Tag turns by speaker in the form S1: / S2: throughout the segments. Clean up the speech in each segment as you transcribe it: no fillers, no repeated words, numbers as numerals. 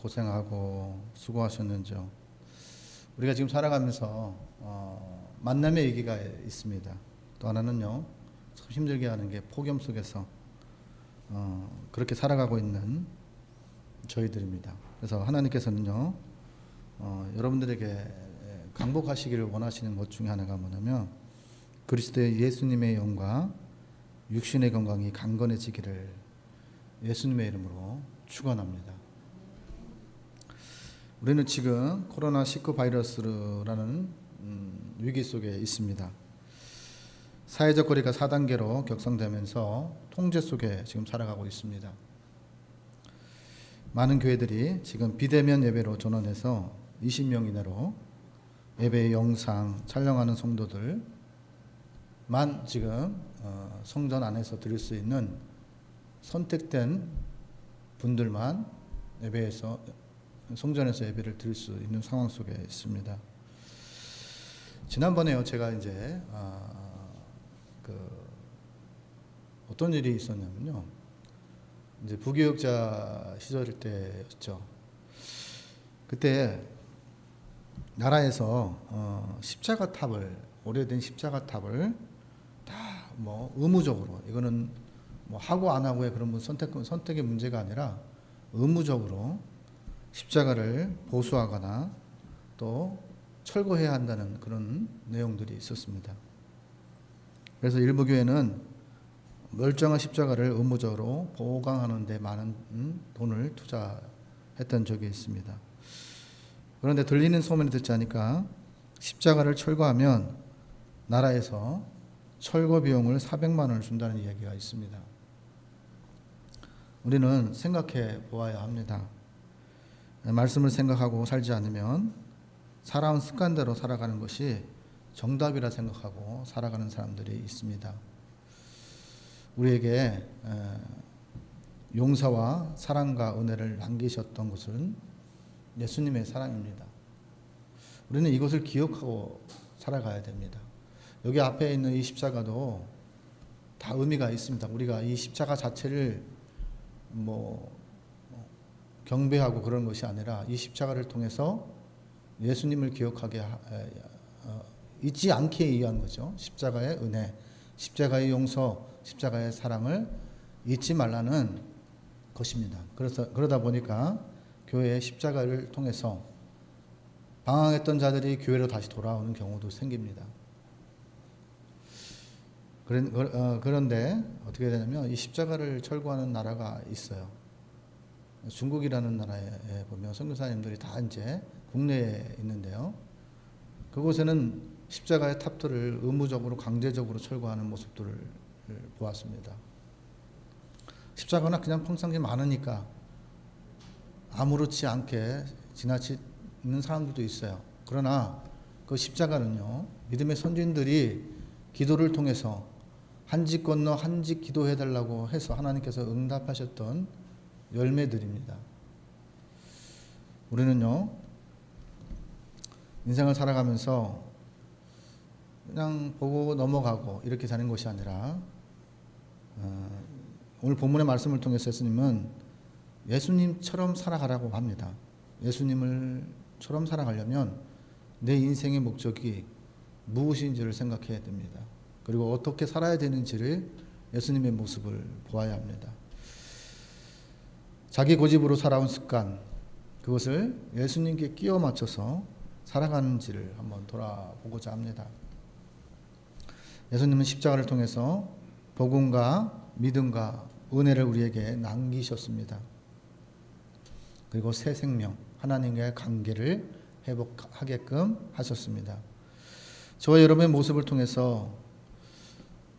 S1: 고생하고 수고하셨는지요. 우리가 지금 살아가면서 만남의 위기가 있습니다. 또 하나는요, 참 힘들게 하는 게 폭염 속에서 그렇게 살아가고 있는 저희들입니다. 그래서 하나님께서는요, 여러분들에게 강복하시기를 원하시는 것 중에 하나가 뭐냐면 그리스도의 예수님의 영과 육신의 건강이 강건해지기를 예수님의 이름으로 축원합니다. 우리는 지금 코로나19 바이러스라는 위기 속에 있습니다. 사회적 거리가 4단계로 격상되면서 통제 속에 지금 살아가고 있습니다. 많은 교회들이 지금 비대면 예배로 전환해서 20명 이내로 예배 영상 촬영하는 성도들만 지금 성전 안에서 드릴 수 있는 선택된 분들만 예배에서 성전에서 예배를 드릴 수 있는 상황 속에 있습니다. 지난번에요, 제가 이제 어떤 일이 있었냐면요, 이제 부교육자 시절 때였죠. 그때 나라에서 십자가 탑을, 오래된 십자가 탑을 다 뭐 의무적으로, 이거는 뭐 하고 안 하고의 그런 선택의 문제가 아니라 의무적으로 십자가를 보수하거나 또 철거해야 한다는 그런 내용들이 있었습니다. 그래서 일부 교회는 멀쩡한 십자가를 의무적으로 보강하는 데 많은 돈을 투자했던 적이 있습니다. 그런데 들리는 소문을 듣지 않으니까 십자가를 철거하면 나라에서 철거 비용을 400만 원을 준다는 이야기가 있습니다. 우리는 생각해 보아야 합니다. 말씀을 생각하고 살지 않으면 살아온 습관대로 살아가는 것이 정답이라 생각하고 살아가는 사람들이 있습니다. 우리에게 용서와 사랑과 은혜를 남기셨던 것은 예수님의 사랑입니다. 우리는 이것을 기억하고 살아가야 됩니다. 여기 앞에 있는 이 십자가도 다 의미가 있습니다. 우리가 이 십자가 자체를 뭐 경배하고 그런 것이 아니라 이 십자가를 통해서 예수님을 기억하게 잊지 않게 위한 거죠. 십자가의 은혜, 십자가의 용서, 십자가의 사랑을 잊지 말라는 것입니다. 그러다 보니까 교회의 십자가를 통해서 방황했던 자들이 교회로 다시 돌아오는 경우도 생깁니다. 그런데 어떻게 되냐면 이 십자가를 철거하는 나라가 있어요. 중국이라는 나라에 보면 선교사님들이 다 이제 국내에 있는데요. 그곳에는 십자가의 탑들을 의무적으로 강제적으로 철거하는 모습들을 보았습니다. 십자가는 그냥 평상시에 많으니까 아무렇지 않게 지나치는 사람들도 있어요. 그러나 그 십자가는요, 믿음의 선진들이 기도를 통해서 한 집 건너 한 집 기도해달라고 해서 하나님께서 응답하셨던 열매들입니다. 우리는요, 인생을 살아가면서 그냥 보고 넘어가고 이렇게 사는 것이 아니라 오늘 본문의 말씀을 통해서 예수님은 예수님처럼 살아가라고 합니다. 예수님을처럼 살아가려면 내 인생의 목적이 무엇인지를 생각해야 됩니다. 그리고 어떻게 살아야 되는지를 예수님의 모습을 보아야 합니다. 자기 고집으로 살아온 습관, 그것을 예수님께 끼워 맞춰서 살아가는지를 한번 돌아보고자 합니다. 예수님은 십자가를 통해서 복음과 믿음과 은혜를 우리에게 남기셨습니다. 그리고 새 생명, 하나님과의 관계를 회복하게끔 하셨습니다. 저와 여러분의 모습을 통해서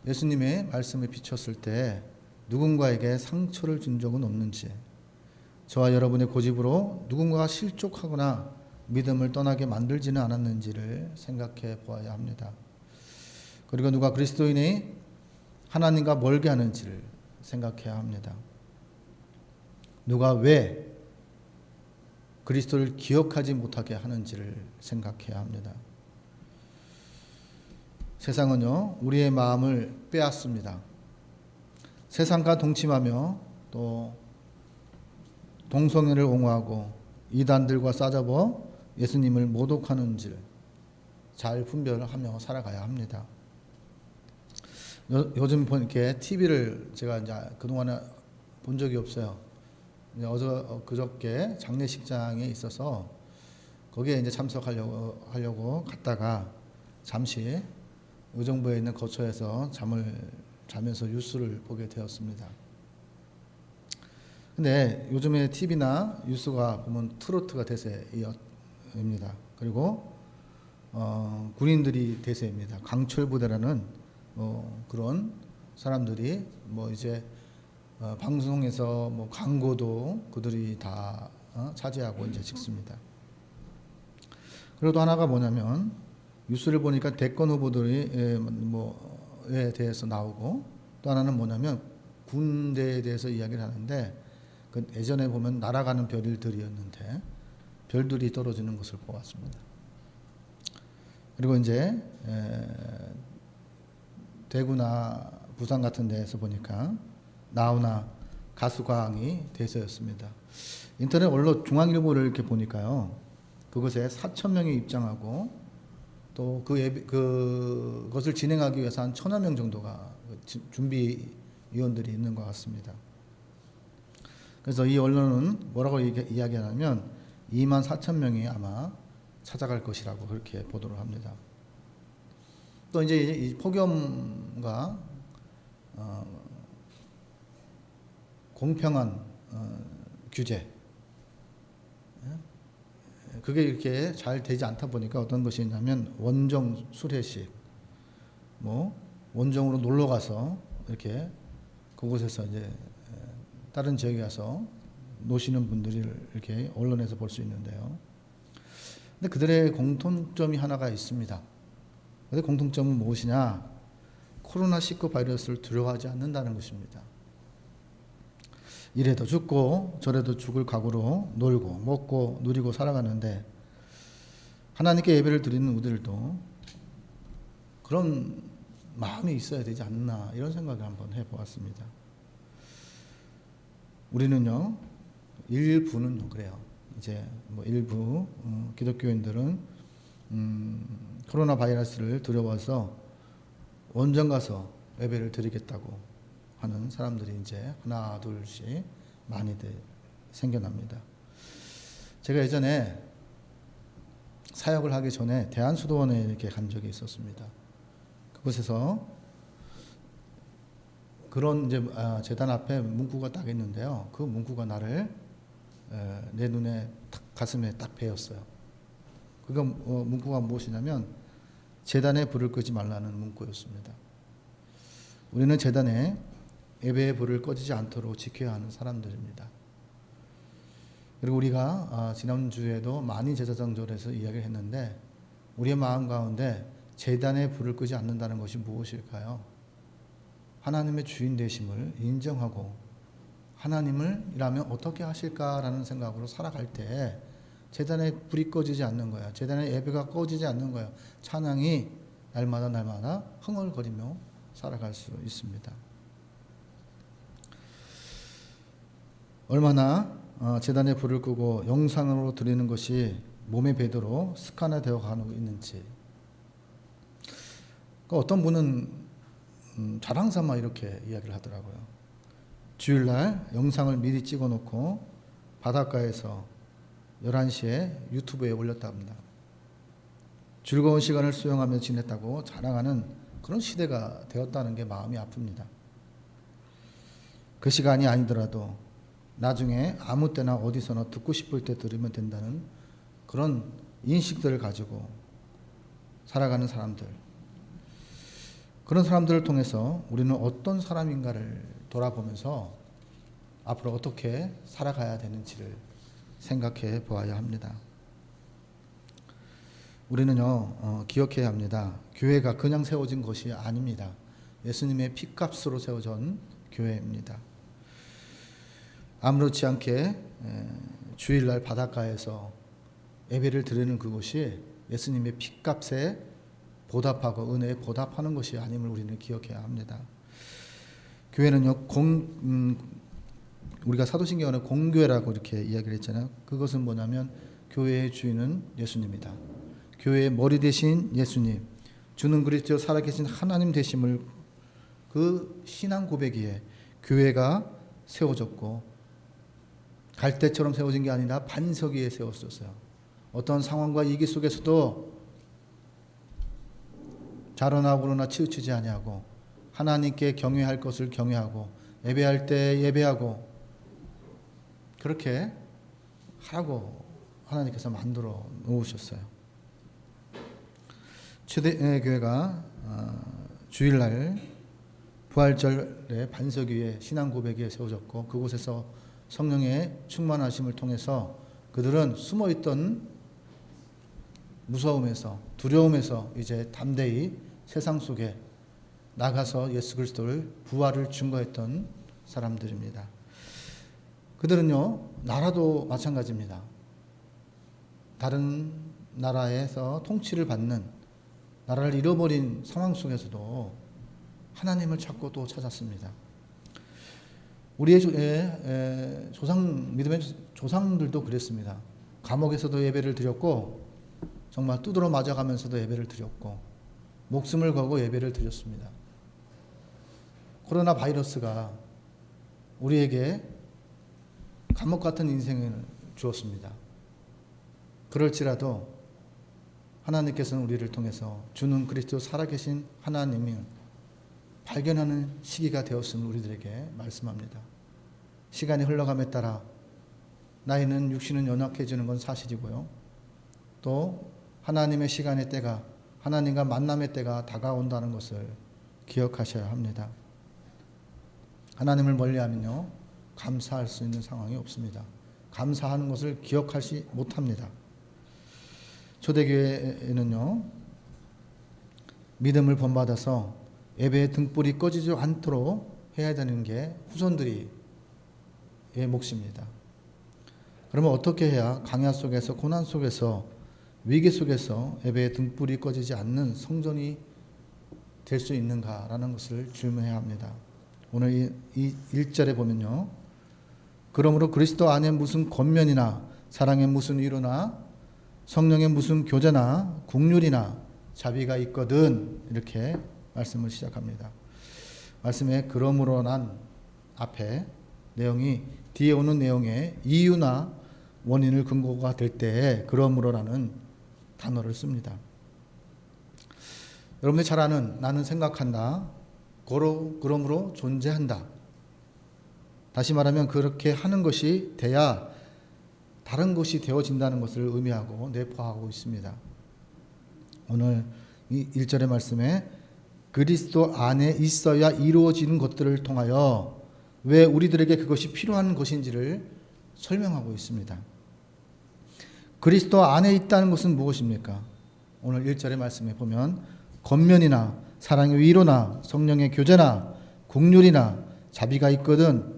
S1: 예수님의 말씀을 비췄을 때 누군가에게 상처를 준 적은 없는지, 저와 여러분의 고집으로 누군가가 실족하거나 믿음을 떠나게 만들지는 않았는지를 생각해 보아야 합니다. 그리고 누가 그리스도인이 하나님과 멀게 하는지를 생각해야 합니다. 누가 왜 그리스도를 기억하지 못하게 하는지를 생각해야 합니다. 세상은요, 우리의 마음을 빼앗습니다. 세상과 동침하며 또 동성애를 옹호하고 이단들과 싸잡아 예수님을 모독하는지를 잘 분별하며 살아가야 합니다. 요즘 이렇게 TV를 제가 이제 그동안에 본 적이 없어요. 그저께 장례식장에 있어서 거기에 이제 참석하려고 갔다가 잠시 의정부에 있는 거처에서 잠을 자면서 뉴스를 보게 되었습니다. 근데 요즘에 TV나 뉴스가 보면 트로트가 대세입니다. 그리고 군인들이 대세입니다. 강철부대라는 그런 사람들이 이제 방송에서 광고도 그들이 다 차지하고 이제 찍습니다. 그리고 또 하나가 뭐냐면 뉴스를 보니까 대권 후보들이 에 대해서 나오고, 또 하나는 뭐냐면 군대에 대해서 이야기를 하는데, 그 예전에 보면 날아가는 별들이었는데 별들이 떨어지는 것을 보았습니다. 그리고 이제 대구나 부산 같은 데에서 보니까 나훈아 가수광이 대세였습니다. 인터넷 언론 중앙일보를 이렇게 보니까요, 그것에 4,000명이 입장하고 또 그것을 진행하기 위해서 한 1,000여 명 정도가 준비위원들이 있는 것 같습니다. 그래서 이 언론은 뭐라고 이야기하냐면 24,000명이 아마 찾아갈 것이라고 그렇게 보도를 합니다. 또 이제 이 폭염과 공평한 규제, 그게 이렇게 잘 되지 않다 보니까 어떤 것이 있냐면 원정 수례식, 원정으로 놀러 가서 이렇게 그곳에서 이제 다른 지역에 가서 노시는 분들을 이렇게 언론에서 볼 수 있는데요. 근데 그들의 공통점이 하나가 있습니다. 근데 공통점은 무엇이냐? 코로나19 바이러스를 두려워하지 않는다는 것입니다. 이래도 죽고 저래도 죽을 각오로 놀고 먹고 누리고 살아가는데, 하나님께 예배를 드리는 우리들도 그런 마음이 있어야 되지 않나, 이런 생각을 한번 해보았습니다. 우리는요, 일부는요 그래요. 이제 일부 기독교인들은 코로나 바이러스를 두려워서 원정 가서 예배를 드리겠다고 하는 사람들이 이제 하나 둘씩 많이들 생겨납니다. 제가 예전에 사역을 하기 전에 대한수도원에 이렇게 간 적이 있었습니다. 그곳에서 그런 이제 재단 앞에 문구가 딱 있는데요. 그 문구가 내 눈에 가슴에 딱 베었어요. 그거 문구가 무엇이냐면 재단에 불을 끄지 말라는 문구였습니다. 우리는 재단에 예배의 불을 꺼지지 않도록 지켜야 하는 사람들입니다. 그리고 우리가 지난주에도 많이 제사장절에서 이야기를 했는데, 우리의 마음 가운데 재단에 불을 끄지 않는다는 것이 무엇일까요? 하나님의 주인 되심을 인정하고 하나님이라면 어떻게 하실까라는 생각으로 살아갈 때 재단에 불이 꺼지지 않는 거야. 재단에 예배가 꺼지지 않는 거야. 찬양이 날마다 흥얼거리며 살아갈 수 있습니다. 얼마나 재단에 불을 끄고 영상으로 드리는 것이 몸의 배도로 습관화되어 가고 있는지. 어떤 분은 자랑삼아 이렇게 이야기를 하더라고요. 주일날 영상을 미리 찍어놓고 바닷가에서 11시에 유튜브에 올렸답니다. 즐거운 시간을 수영하며 지냈다고 자랑하는 그런 시대가 되었다는 게 마음이 아픕니다. 그 시간이 아니더라도 나중에 아무 때나 어디서나 듣고 싶을 때 들으면 된다는 그런 인식들을 가지고 살아가는 사람들, 그런 사람들을 통해서 우리는 어떤 사람인가를 돌아보면서 앞으로 어떻게 살아가야 되는지를 생각해 보아야 합니다. 우리는요, 기억해야 합니다. 교회가 그냥 세워진 것이 아닙니다. 예수님의 피값으로 세워진 교회입니다. 아무렇지 않게 주일날 바닷가에서 예배를 드리는 그것이 예수님의 피값에 보답하고 은혜에 보답하는 것이 아님을 우리는 기억해야 합니다. 교회는요, 우리가 사도신경에는 공교회라고 이렇게 이야기를 했잖아요. 그것은 뭐냐면 교회의 주인은 예수님이다. 교회의 머리 대신 예수님, 주는 그리스도 살아계신 하나님 되심을 그 신앙 고백이에 교회가 세워졌고 갈대처럼 세워진 게 아니라 반석 위에 세워졌어요. 어떤 상황과 위기 속에서도 자로나 우로나 치우치지 아니하고 하나님께 경외할 것을 경외하고 예배할 때 예배하고 그렇게 하라고 하나님께서 만들어 놓으셨어요. 초대교회가 주일날 부활절에 반석 위에 신앙 고백 위에 세워졌고 그곳에서 성령의 충만하심을 통해서 그들은 숨어있던 무서움에서 두려움에서 이제 담대히 세상 속에 나가서 예수 그리스도를 부활을 증거했던 사람들입니다. 그들은요 나라도 마찬가지입니다. 다른 나라에서 통치를 받는 나라를 잃어버린 상황 속에서도 하나님을 찾고 또 찾았습니다. 우리의 믿음의 조상들도 그랬습니다. 감옥에서도 예배를 드렸고 정말 두드러 맞아가면서도 예배를 드렸고 목숨을 걸고 예배를 드렸습니다. 코로나 바이러스가 우리에게 감옥 같은 인생을 주었습니다. 그럴지라도 하나님께서는 우리를 통해서 주는 그리스도 살아계신 하나님을 발견하는 시기가 되었음을 우리들에게 말씀합니다. 시간이 흘러감에 따라 나이는 육신은 연약해지는 건 사실이고요. 또 하나님의 시간의 때가 하나님과 만남의 때가 다가온다는 것을 기억하셔야 합니다. 하나님을 멀리하면요 감사할 수 있는 상황이 없습니다. 감사하는 것을 기억하지 못합니다. 초대교회에는요 믿음을 본받아서 예배의 등불이 꺼지지 않도록 해야 되는 게 후손들의 몫입니다. 그러면 어떻게 해야 강야 속에서 고난 속에서 위기 속에서 예배의 등불이 꺼지지 않는 성전이 될 수 있는가라는 것을 질문해야 합니다. 오늘 이 1절에 보면요. 그러므로 그리스도 안에 무슨 권면이나 사랑의 무슨 위로나 성령의 무슨 교제나 국률이나 자비가 있거든 이렇게 말씀을 시작합니다. 말씀에 그러므로 난 앞에 내용이 뒤에 오는 내용의 이유나 원인을 근거가 될 때에 그러므로라는 단어를 씁니다. 여러분들이 잘 아는 나는 생각한다. 그러므로 존재한다. 다시 말하면 그렇게 하는 것이 돼야 다른 것이 되어진다는 것을 의미하고 내포하고 있습니다. 오늘 이 1절의 말씀에 그리스도 안에 있어야 이루어지는 것들을 통하여 왜 우리들에게 그것이 필요한 것인지를 설명하고 있습니다. 그리스도 안에 있다는 것은 무엇입니까? 오늘 1절의 말씀에 보면 권면이나 사랑의 위로나 성령의 교제나 국률이나 자비가 있거든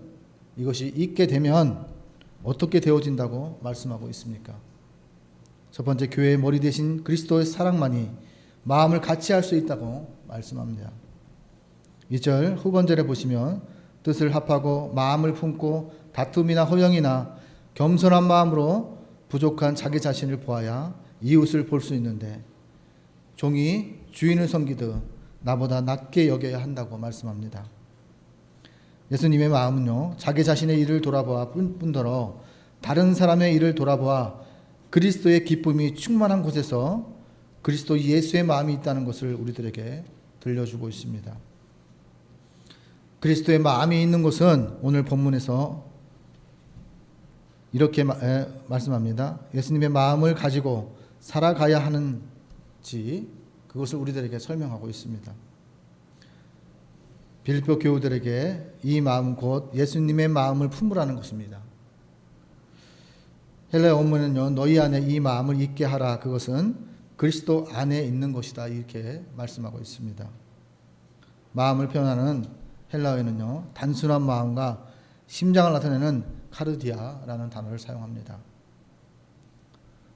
S1: 이것이 있게 되면 어떻게 되어진다고 말씀하고 있습니까? 첫 번째 교회의 머리 대신 그리스도의 사랑만이 마음을 같이 할 수 있다고 말씀합니다. 2절 후반절에 보시면 뜻을 합하고 마음을 품고 다툼이나 허영이나 겸손한 마음으로 부족한 자기 자신을 보아야 이웃을 볼 수 있는데 종이 주인을 섬기듯 나보다 낮게 여겨야 한다고 말씀합니다. 예수님의 마음은요 자기 자신의 일을 돌아보아 뿐더러 다른 사람의 일을 돌아보아 그리스도의 기쁨이 충만한 곳에서 그리스도 예수의 마음이 있다는 것을 우리들에게 들려주고 있습니다. 그리스도의 마음이 있는 곳은 오늘 본문에서 이렇게 말씀합니다. 예수님의 마음을 가지고 살아가야 하는지 그것을 우리들에게 설명하고 있습니다. 빌립보 교우들에게 이 마음 곧 예수님의 마음을 품으라는 것입니다. 헬라어 원문은요 너희 안에 이 마음을 있게 하라 그것은 그리스도 안에 있는 것이다 이렇게 말씀하고 있습니다. 마음을 표현하는 헬라어에는요 단순한 마음과 심장을 나타내는 카르디아라는 단어를 사용합니다.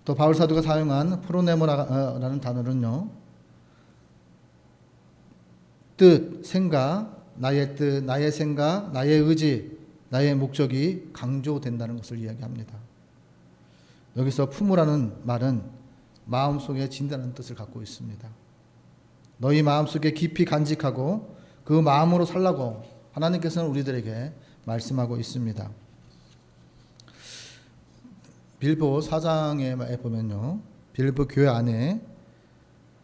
S1: 또 바울 사도가 사용한 프로네모라는 단어는요 뜻, 생각, 나의 뜻, 나의 생각, 나의 의지 나의 목적이 강조된다는 것을 이야기합니다. 여기서 품으라는 말은 마음속에 진다는 뜻을 갖고 있습니다. 너희 마음속에 깊이 간직하고 그 마음으로 살라고 하나님께서는 우리들에게 말씀하고 있습니다. 빌보 4장에 보면요, 빌보 교회 안에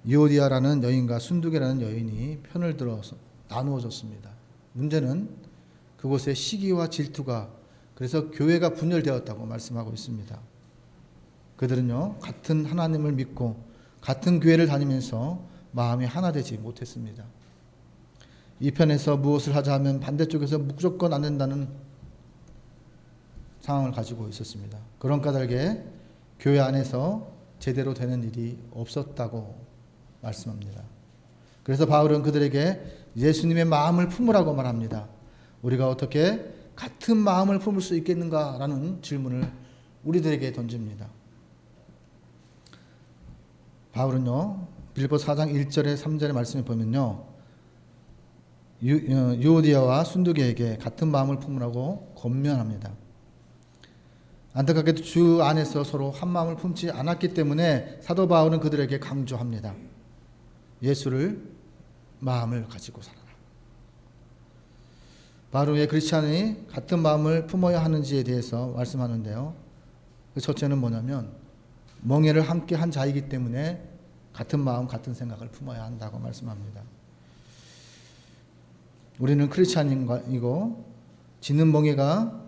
S1: 유오디아라는 여인과 순두계라는 여인이 편을 들어서 나누어졌습니다. 문제는 그곳에 시기와 질투가, 그래서 교회가 분열되었다고 말씀하고 있습니다. 그들은요, 같은 하나님을 믿고 같은 교회를 다니면서 마음이 하나 되지 못했습니다. 이 편에서 무엇을 하자 하면 반대쪽에서 무조건 안 된다는 상황을 가지고 있었습니다. 그런 까닭에 교회 안에서 제대로 되는 일이 없었다고 말씀합니다. 그래서 바울은 그들에게 예수님의 마음을 품으라고 말합니다. 우리가 어떻게 같은 마음을 품을 수 있겠는가라는 질문을 우리들에게 던집니다. 바울은요, 빌보 4장 1절에 3절의 말씀을 보면요, 유오디아와 순두계에게 같은 마음을 품으라고 권면합니다. 안타깝게도 주 안에서 서로 한 마음을 품지 않았기 때문에 사도 바울은 그들에게 강조합니다. 예수를 마음을 가지고 살아라. 바로 왜 크리스찬이 같은 마음을 품어야 하는지에 대해서 말씀하는데요. 그 첫째는 뭐냐면 멍에를 함께 한 자이기 때문에 같은 마음 같은 생각을 품어야 한다고 말씀합니다. 우리는 크리스찬이고 지는 멍에가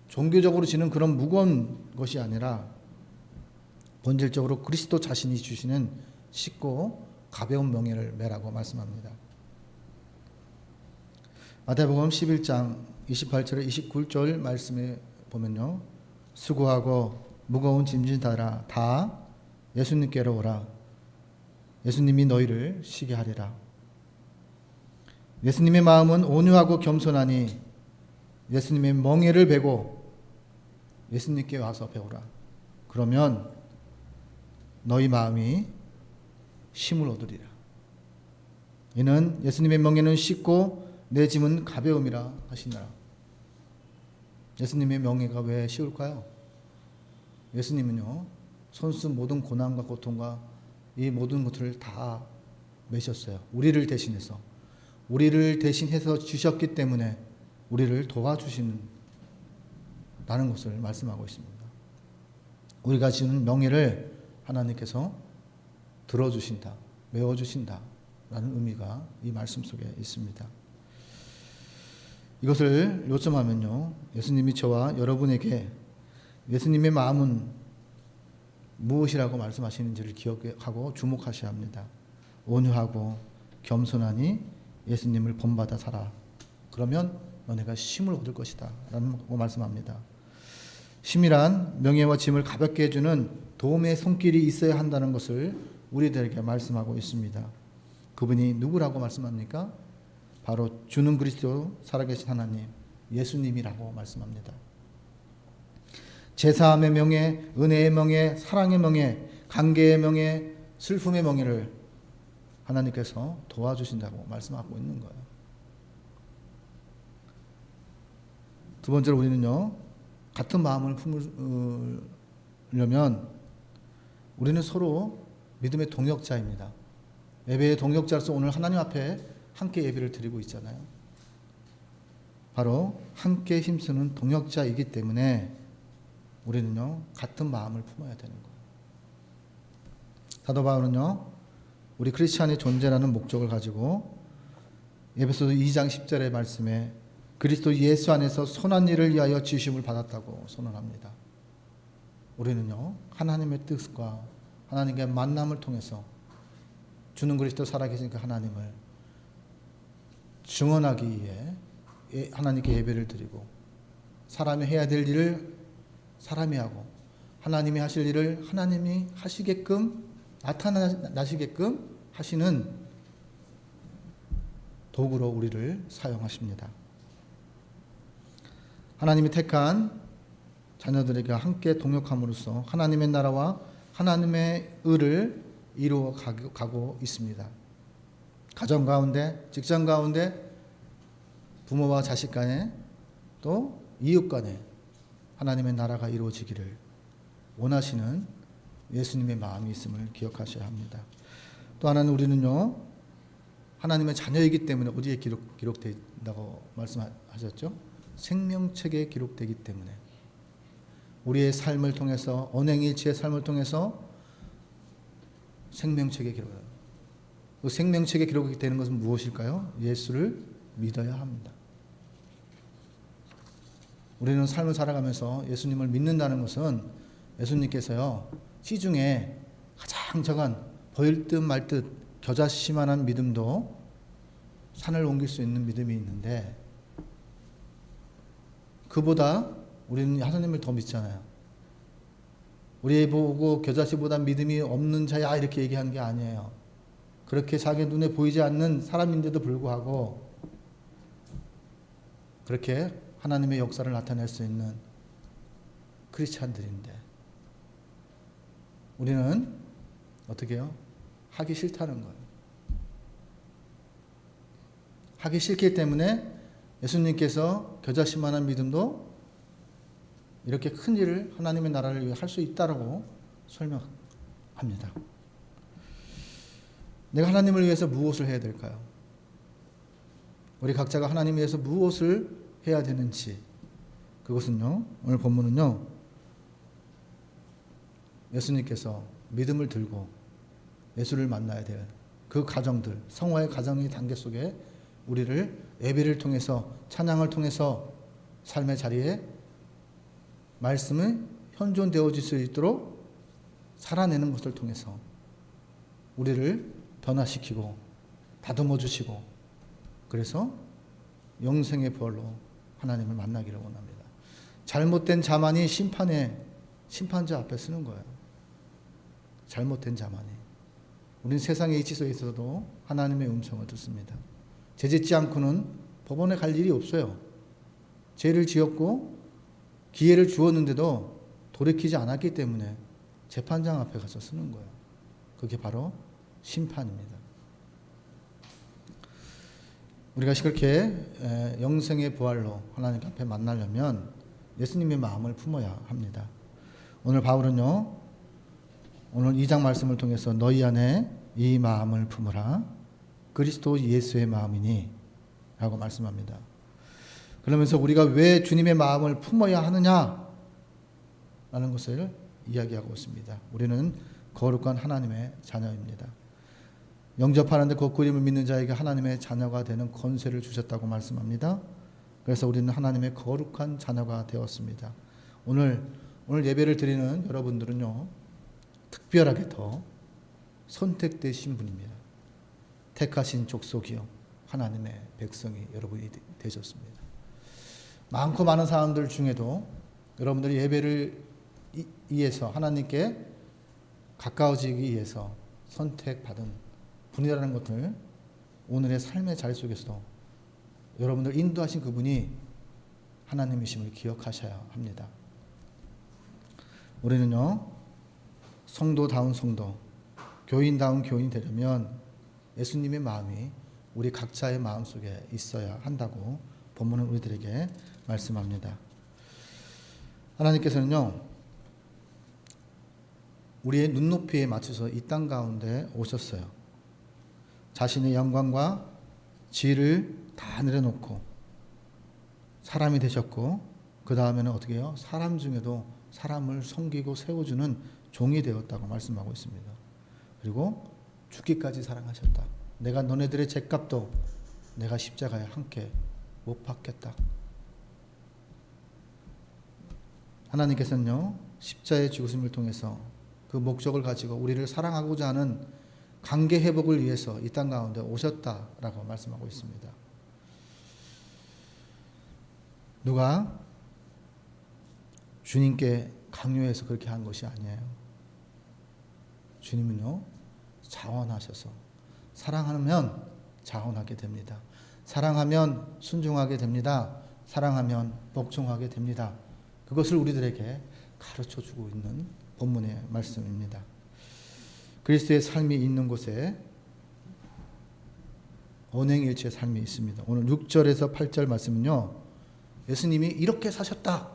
S1: 종교적으로 지는 그런 무거운 것이 아니라 본질적으로 그리스도 자신이 주시는 쉽고 가벼운 멍에를 매라고 말씀합니다. 마태복음 11장 28절에 29절 말씀에 보면요, 수고하고 무거운 짐진 자들아 다 예수님께로 오라. 예수님이 너희를 쉬게 하리라. 예수님의 마음은 온유하고 겸손하니 예수님의 멍에를 베고 예수님께 와서 배우라. 그러면 너희 마음이 쉼을 얻으리라. 이는 예수님의 멍에는 쉽고 내 짐은 가벼움이라 하시니라. 예수님의 멍에가 왜 쉬울까요? 예수님은요, 손수 모든 고난과 고통과 이 모든 것들을 다 메셨어요. 우리를 대신해서 주셨기 때문에 우리를 도와주시는 라는 것을 말씀하고 있습니다. 우리가 지는 명예를 하나님께서 들어주신다, 메워주신다 라는 의미가 이 말씀 속에 있습니다. 이것을 요점하면요, 예수님이 저와 여러분에게 예수님의 마음은 무엇이라고 말씀하시는지를 기억하고 주목하셔야 합니다. 온유하고 겸손하니 예수님을 본받아 살아. 그러면 너네가 쉼을 얻을 것이다 라고 말씀합니다. 쉼이란 명예와 짐을 가볍게 해주는 도움의 손길이 있어야 한다는 것을 우리들에게 말씀하고 있습니다. 그분이 누구라고 말씀합니까? 바로 주는 그리스도 살아계신 하나님 예수님이라고 말씀합니다. 제사함의 명예, 은혜의 명예, 사랑의 명예, 관계의 명예, 슬픔의 명예를 하나님께서 도와주신다고 말씀하고 있는 거예요. 두 번째로 우리는요, 같은 마음을 품으려면 우리는 서로 믿음의 동역자입니다. 예배의 동역자로서 오늘 하나님 앞에 함께 예배를 드리고 있잖아요. 바로 함께 힘쓰는 동역자이기 때문에 우리는요, 같은 마음을 품어야 되는 거예요. 사도 바울은요, 우리 크리스찬의 존재라는 목적을 가지고 에베소서 2장 10절의 말씀에 그리스도 예수 안에서 선한 일을 위하여 지으심을 받았다고 선언합니다. 우리는요, 하나님의 뜻과 하나님과의 만남을 통해서 주는 그리스도 살아계신 그 하나님을 증언하기 위해 하나님께 예배를 드리고 사람이 해야 될 일을 사람이 하고 하나님이 하실 일을 하나님이 하시게끔 나타나시게끔 하시는 도구로 우리를 사용하십니다. 하나님이 택한 자녀들에게 함께 동역함으로써 하나님의 나라와 하나님의 의를 이루어 가고 있습니다. 가정 가운데, 직장 가운데, 부모와 자식 간에, 또 이웃 간에 하나님의 나라가 이루어지기를 원하시는 예수님의 마음이 있음을 기억하셔야 합니다. 또 하나는 우리는요, 하나님의 자녀이기 때문에 어디에 기록된다고 말씀하셨죠? 생명책에 기록되기 때문에 우리의 삶을 통해서, 언행일치의 삶을 통해서 생명책에 기록해요. 그 생명책에 기록이 되는 것은 무엇일까요? 예수를 믿어야 합니다. 우리는 삶을 살아가면서 예수님을 믿는다는 것은 예수님께서요, 시중에 가장 적은 보일 듯 말 듯 겨자씨만한 믿음도 산을 옮길 수 있는 믿음이 있는데, 그보다 우리는 하나님을 더 믿잖아요. 우리 보고 겨자씨보다 믿음이 없는 자야 이렇게 얘기하는 게 아니에요. 그렇게 자기 눈에 보이지 않는 사람인데도 불구하고 그렇게 하나님의 역사를 나타낼 수 있는 크리스찬들인데, 우리는 어떻게 해요? 하기 싫다는 거예요. 하기 싫기 때문에 예수님께서 겨자씨만한 믿음도 이렇게 큰 일을 하나님의 나라를 위해 할 수 있다라고 설명합니다. 내가 하나님을 위해서 무엇을 해야 될까요? 우리 각자가 하나님을 위해서 무엇을 해야 되는지, 그것은요, 오늘 본문은요, 예수님께서 믿음을 들고 예수를 만나야 될 그 가정들, 성화의 가정의 단계 속에 우리를 예배를 통해서, 찬양을 통해서 삶의 자리에 말씀이 현존되어질 수 있도록 살아내는 것을 통해서 우리를 변화시키고 다듬어 주시고, 그래서 영생의 부활로 하나님을 만나기를 원합니다. 잘못된 자만이 심판자 앞에 서는 거예요. 잘못된 자만이. 우리는 세상의 이치 속에서도 하나님의 음성을 듣습니다. 죄짓지 않고는 법원에 갈 일이 없어요. 죄를 지었고 기회를 주었는데도 돌이키지 않았기 때문에 재판장 앞에 가서 서는 거예요. 그게 바로 심판입니다. 우리가 그렇게 영생의 부활로 하나님 앞에 만나려면 예수님의 마음을 품어야 합니다. 오늘 바울은요, 오늘 2장 말씀을 통해서 너희 안에 이 마음을 품으라, 그리스도 예수의 마음이니 라고 말씀합니다. 그러면서 우리가 왜 주님의 마음을 품어야 하느냐 라는 것을 이야기하고 있습니다. 우리는 거룩한 하나님의 자녀입니다. 영접하는데 그 이름을 믿는 자에게 하나님의 자녀가 되는 권세를 주셨다고 말씀합니다. 그래서 우리는 하나님의 거룩한 자녀가 되었습니다. 오늘 예배를 드리는 여러분들은요, 특별하게 더 선택되신 분입니다. 택하신 족속이요, 하나님의 백성이 여러분이 되셨습니다. 많고 많은 사람들 중에도 여러분들이 예배를 위해서 하나님께 가까워지기 위해서 선택받은 분이라는 것을 오늘의 삶의 자리 속에서도 여러분들 인도하신 그분이 하나님이심을 기억하셔야 합니다. 우리는요, 성도다운 성도, 교인다운 교인 되려면 예수님의 마음이 우리 각자의 마음속에 있어야 한다고 본문은 우리들에게 말씀합니다. 하나님께서는요, 우리의 눈높이에 맞춰서 이 땅 가운데 오셨어요. 자신의 영광과 지위를 다 내려놓고 사람이 되셨고, 그 다음에는 어떻게 해요? 사람 중에도 사람을 섬기고 세워주는 종이 되었다고 말씀하고 있습니다. 그리고 죽기까지 사랑하셨다. 내가 너네들의 죗값도 내가 십자가에 함께 못 박겠다. 하나님께서는요, 십자가의 죽으심을 통해서 그 목적을 가지고 우리를 사랑하고자 하는 관계 회복을 위해서 이 땅 가운데 오셨다라고 말씀하고 있습니다. 누가 주님께 강요해서 그렇게 한 것이 아니에요. 주님은요, 자원하셔서, 사랑하면 자원하게 됩니다. 사랑하면 순종하게 됩니다. 사랑하면 복종하게 됩니다. 그것을 우리들에게 가르쳐주고 있는 본문의 말씀입니다. 그리스도의 삶이 있는 곳에 언행일치의 삶이 있습니다. 오늘 6절에서 8절 말씀은요, 예수님이 이렇게 사셨다.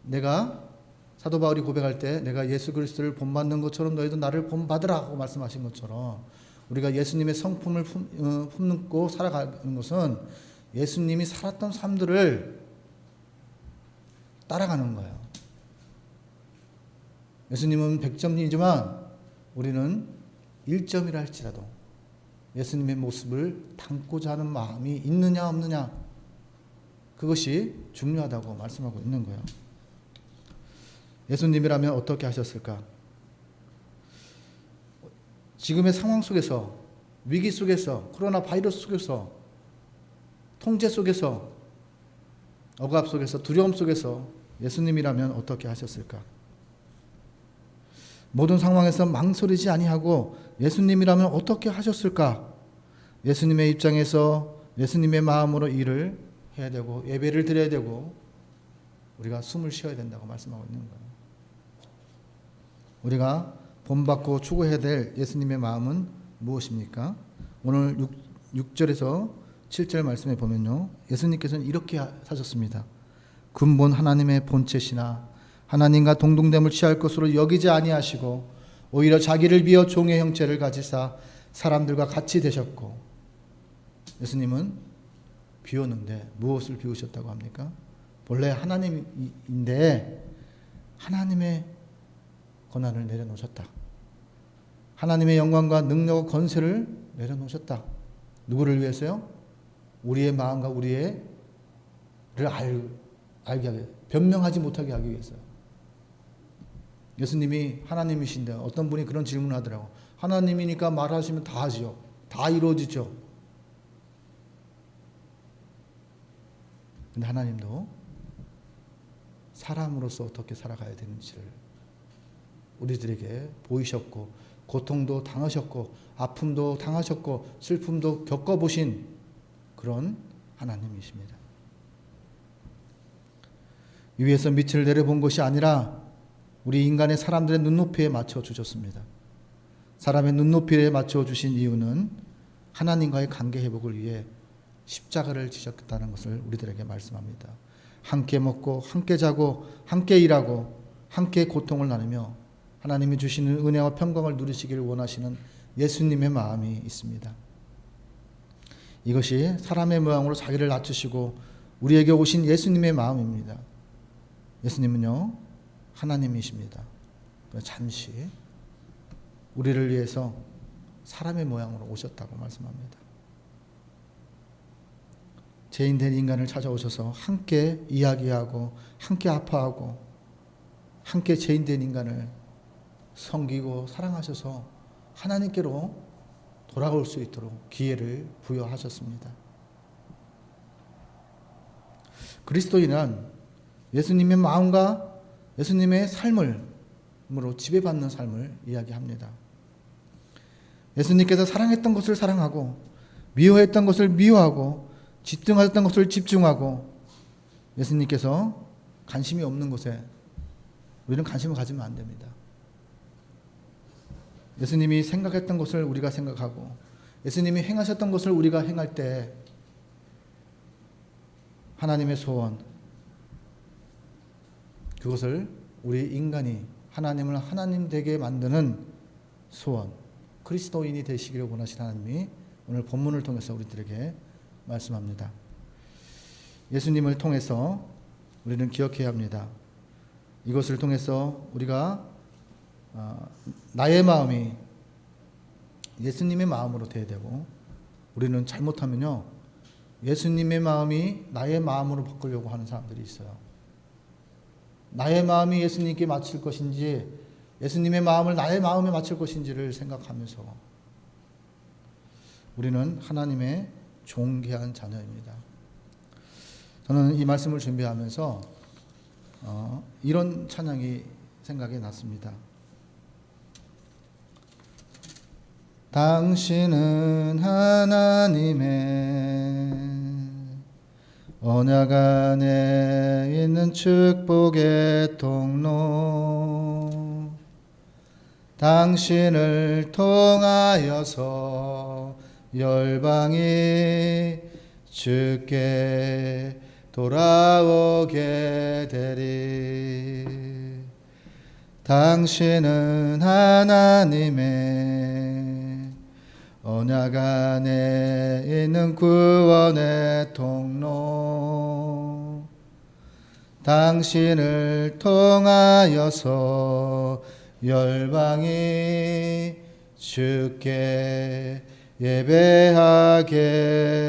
S1: 내가 사도 바울이 고백할 때 내가 예수 그리스도를 본받는 것처럼 너희도 나를 본받으라 하고 말씀하신 것처럼 우리가 예수님의 성품을 품고 살아가는 것은 예수님이 살았던 삶들을 따라가는 거예요. 예수님은 100점이지만 우리는 1점이라 할지라도 예수님의 모습을 담고자 하는 마음이 있느냐 없느냐, 그것이 중요하다고 말씀하고 있는 거예요. 예수님이라면 어떻게 하셨을까? 지금의 상황 속에서, 위기 속에서, 코로나 바이러스 속에서, 통제 속에서, 억압 속에서, 두려움 속에서 예수님이라면 어떻게 하셨을까? 모든 상황에서 망설이지 아니하고 예수님이라면 어떻게 하셨을까? 예수님의 입장에서 예수님의 마음으로 일을 해야 되고 예배를 드려야 되고 우리가 숨을 쉬어야 된다고 말씀하고 있는 거예요. 우리가 본받고 추구해야 될 예수님의 마음은 무엇입니까? 오늘 6절에서 7절 말씀에 보면요, 예수님께서는 이렇게 사셨습니다. 근본 하나님의 본체시나 하나님과 동등됨을 취할 것으로 여기지 아니하시고 오히려 자기를 비어 종의 형체를 가지사 사람들과 같이 되셨고, 예수님은 비웠는데 무엇을 비우셨다고 합니까? 본래 하나님인데 하나님의 권한을 내려놓으셨다. 하나님의 영광과 능력과 권세를 내려놓으셨다. 누구를 위해서요? 우리의 마음과 우리를 알게 하게, 변명하지 못하게 하기 위해서요. 예수님이 하나님이신데 어떤 분이 그런 질문을 하더라고. 하나님이니까 말하시면 다 하죠. 다 이루어지죠. 근데 하나님도 사람으로서 어떻게 살아가야 되는지를 우리들에게 보이셨고, 고통도 당하셨고, 아픔도 당하셨고, 슬픔도 겪어보신 그런 하나님이십니다. 위에서 밑을 내려본 것이 아니라 우리 인간의 사람들의 눈높이에 맞춰 주셨습니다. 사람의 눈높이에 맞춰 주신 이유는 하나님과의 관계 회복을 위해 십자가를 지셨다는 것을 우리들에게 말씀합니다. 함께 먹고 함께 자고 함께 일하고 함께 고통을 나누며 하나님이 주시는 은혜와 평강을 누리시기를 원하시는 예수님의 마음이 있습니다. 이것이 사람의 모양으로 자기를 낮추시고 우리에게 오신 예수님의 마음입니다. 예수님은요, 하나님이십니다. 잠시 우리를 위해서 사람의 모양으로 오셨다고 말씀합니다. 죄인된 인간을 찾아오셔서 함께 이야기하고 함께 아파하고 함께 죄인된 인간을 섬기고 사랑하셔서 하나님께로 돌아올 수 있도록 기회를 부여하셨습니다. 그리스도인은 예수님의 마음과 예수님의 삶으로 지배받는 삶을 이야기합니다. 예수님께서 사랑했던 것을 사랑하고 미워했던 것을 미워하고 집중하셨던 것을 집중하고, 예수님께서 관심이 없는 곳에 우리는 관심을 가지면 안 됩니다. 예수님이 생각했던 것을 우리가 생각하고 예수님이 행하셨던 것을 우리가 행할 때 하나님의 소원, 그것을 우리 인간이 하나님을 하나님 되게 만드는 소원, 그리스도인이 되시기를 원하시는 하나님이 오늘 본문을 통해서 우리들에게 말씀합니다. 예수님을 통해서 우리는 기억해야 합니다. 이것을 통해서 우리가 나의 마음이 예수님의 마음으로 돼야 되고, 우리는 잘못하면요, 예수님의 마음이 나의 마음으로 바꾸려고 하는 사람들이 있어요. 나의 마음이 예수님께 맞출 것인지 예수님의 마음을 나의 마음에 맞출 것인지를 생각하면서 우리는 하나님의 존귀한 자녀입니다. 저는 이 말씀을 준비하면서 이런 찬양이 생각이 났습니다. 당신은 하나님의 언약 안에 있는 축복의 통로, 당신을 통하여서 열방이 주께 돌아오게 되리. 당신은 하나님의 언약 안에 있는 구원의 통로, 당신을 통하여서 열방이 주께 예배하게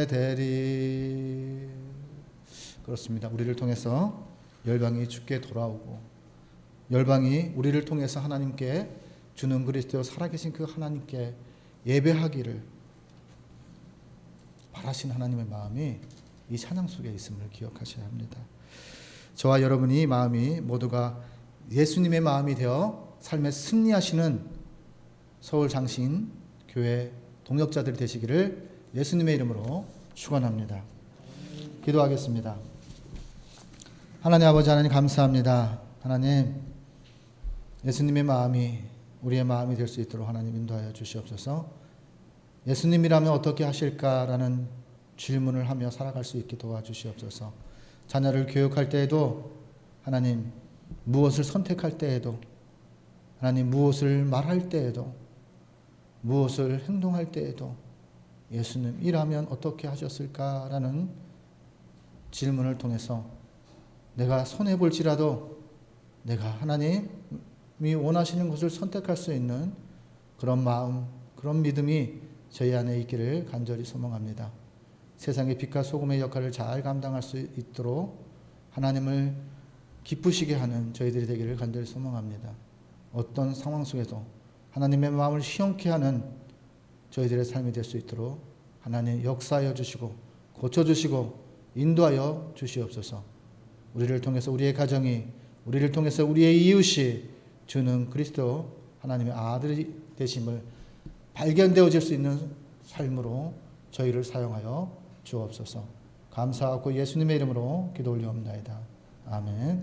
S1: 되리. 그렇습니다. 우리를 통해서 열방이 주께 돌아오고, 열방이 우리를 통해서 하나님께, 주는 그리스도 살아계신 그 하나님께 예배하기를 바라신 하나님의 마음이 이 찬양 속에 있음을 기억하셔야 합니다. 저와 여러분이 마음이 모두가 예수님의 마음이 되어 삶에 승리하시는 서울 장신 교회 동역자들이 되시기를 예수님의 이름으로 축원합니다. 기도하겠습니다. 하나님 아버지, 하나님 감사합니다. 하나님, 예수님의 마음이 우리의 마음이 될 수 있도록 하나님 인도하여 주시옵소서. 예수님이라면 어떻게 하실까라는 질문을 하며 살아갈 수 있게 도와주시옵소서. 자녀를 교육할 때에도 하나님, 무엇을 선택할 때에도 하나님, 무엇을 말할 때에도 무엇을 행동할 때에도 예수님이라면 어떻게 하셨을까라는 질문을 통해서 내가 손해볼지라도 내가 하나님이 원하시는 것을 선택할 수 있는 그런 마음, 그런 믿음이 저희 안에 있기를 간절히 소망합니다. 세상의 빛과 소금의 역할을 잘 감당할 수 있도록 하나님을 기쁘시게 하는 저희들이 되기를 간절히 소망합니다. 어떤 상황 속에도 하나님의 마음을 시원케 하는 저희들의 삶이 될 수 있도록 하나님 역사하여 주시고 고쳐주시고 인도하여 주시옵소서. 우리를 통해서 우리의 가정이, 우리를 통해서 우리의 이웃이 주는 그리스도 하나님의 아들이 되심을 발견되어질 수 있는 삶으로 저희를 사용하여 주옵소서. 감사하고 예수님의 이름으로 기도 올리옵나이다. 아멘.